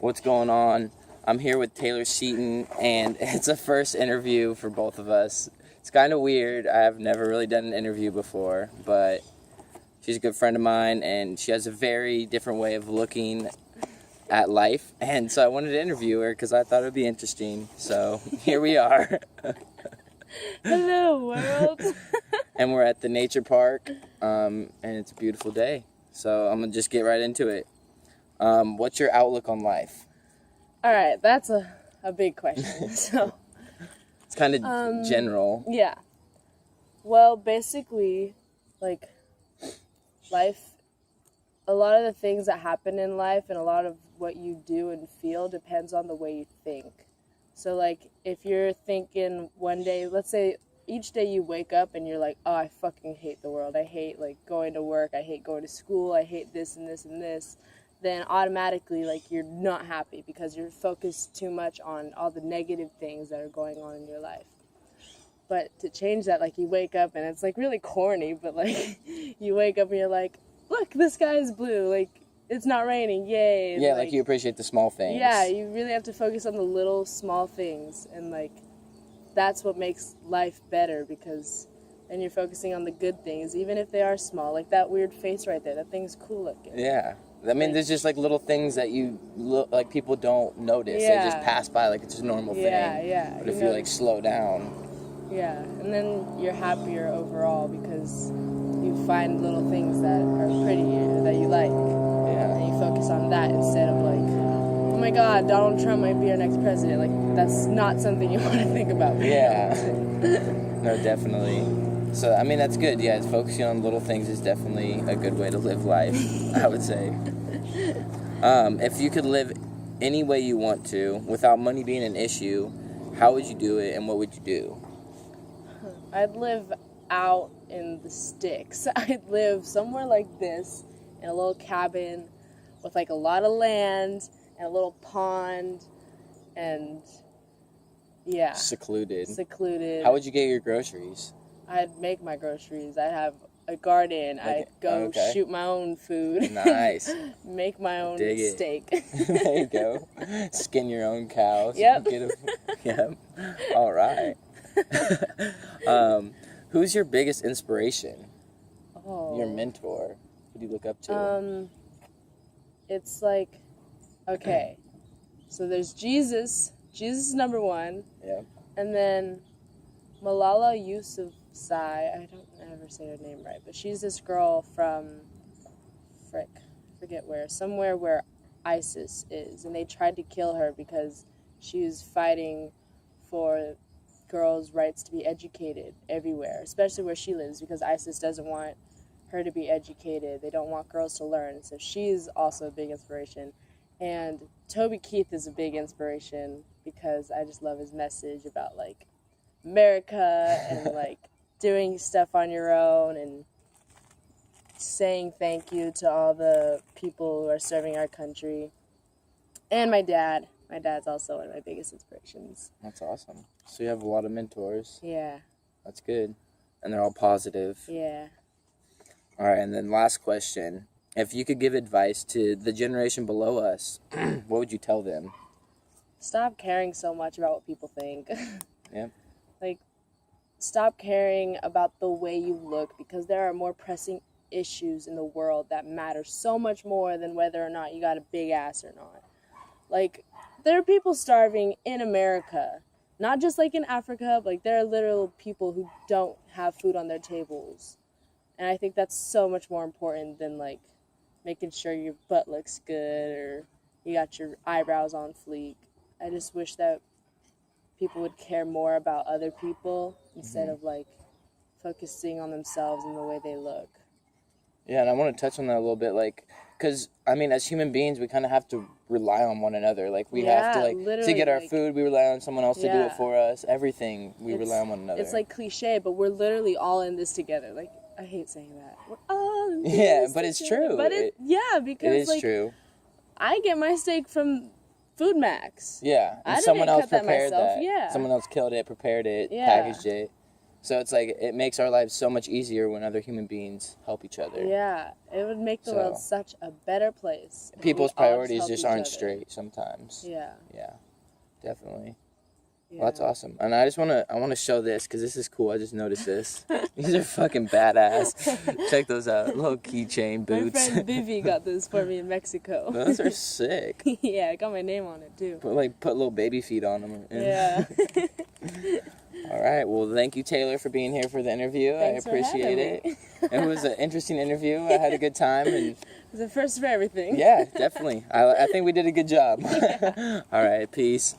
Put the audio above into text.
What's going on? I'm here with Taelor Seaton, and it's a first interview for both of us. It's kind of weird. I've never really done an interview before, but she's a good friend of mine, and she has a very different way of looking at life, and so I wanted to interview her because I thought it would be interesting. So here we are. Hello, world. And we're at the nature park, and it's a beautiful day. So I'm going to just get right into it. What's your outlook on life? All right, that's a big question. So It's kind of general. yeah. Well, basically, like, life, a lot of the things that happen in life and a lot of what you do and feel depends on the way you think. So, like, if you're thinking one day, let's say each day you wake up and you're like, oh, I fucking hate the world. I hate, like, going to work. I hate going to school. I hate this and this and this. Then automatically, like, you're not happy because you're focused too much on all the negative things that are going on in your life. But to change that, like, you wake up and it's, like, really corny, but, like, you wake up and you're like, look, the sky is blue. Like, it's not raining. Yay. Yeah, like you appreciate the small things. Yeah, you really have to focus on the little small things, and like that's what makes life better, because then you're focusing on the good things, even if they are small. Like that weird face right there, that thing's cool looking. Yeah. I mean, there's just like little things that you look like people don't notice. Yeah. They just pass by like it's a normal thing. Yeah. But if you like slow down. Yeah, and then you're happier overall because you find little things that are pretty that you like. Yeah. And you focus on that instead of like, oh my God, Donald Trump might be our next president. Like, that's not something you want to think about. Yeah. No, definitely. So, I mean, that's good. Yeah, it's focusing on little things is definitely a good way to live life, I would say. If you could live any way you want to without money being an issue, how would you do it and what would you do? I'd live out in the sticks. I'd live somewhere like this in a little cabin with like a lot of land and a little pond and yeah. Secluded. How would you get your groceries? I'd make my groceries. I'd have a garden. I'd go shoot my own food. Nice. Make my own steak. There you go. Skin your own cows. Yep. Yep. All right. Who's your biggest inspiration? Oh. Your mentor? Who do you look up to? It's like, okay, so there's Jesus. Jesus is number one. Yeah. And then Malala Yousafzai. I don't ever say her name right, but she's this girl from, forget where, somewhere where ISIS is, and they tried to kill her because she was fighting for girls' rights to be educated everywhere, especially where she lives, because ISIS doesn't want her to be educated. They don't want girls to learn. So she's also a big inspiration. And Toby Keith is a big inspiration because I just love his message about like America and like doing stuff on your own and saying thank you to all the people who are serving our country. And my dad. My dad's also one of my biggest inspirations. That's awesome. So you have a lot of mentors. Yeah. That's good. And they're all positive. Yeah. All right, and then last question. If you could give advice to the generation below us, what would you tell them? Stop caring so much about what people think. Yeah. Like, stop caring about the way you look, because there are more pressing issues in the world that matter so much more than whether or not you got a big ass or not. Like, there are people starving in America, not just like in Africa, but like there are literal people who don't have food on their tables. And I think that's so much more important than like making sure your butt looks good or you got your eyebrows on fleek. I just wish that people would care more about other people instead of like focusing on themselves and the way they look. Yeah, and I want to touch on that a little bit, like, because, I mean, as human beings, we kind of have to rely on one another. Like, we have to, like, to get our food, we rely on someone else to do it for us. Everything, we rely on one another. It's, like, cliche, but we're literally all in this together. Like, I hate saying that. We're all in this Yeah, but it's true. But because, it is like, true. I get my steak from Food Max. Yeah, and I someone didn't else cut that prepared myself. that. Yeah. Someone else killed it, prepared it, Yeah. packaged it. So it's like it makes our lives so much easier when other human beings help each other. Yeah, it would make the So- world such a better place. if People's we all priorities help just each aren't other. straight sometimes. Yeah. Yeah, definitely. Yeah. Well, that's awesome. And I want to show this because this is cool. I just noticed this. These are fucking badass. Check those out. Little keychain My boots. friend Vivi got this for me in Mexico. Those are sick. Yeah, I got my name on it too. Put little baby feet on them. Yeah. All right. Well, thank you, Taylor, for being here for the interview. Thanks I for appreciate having it. It was an interesting interview. I had a good time, and It was the first of everything. yeah, definitely. I think we did a good job. All right. Peace.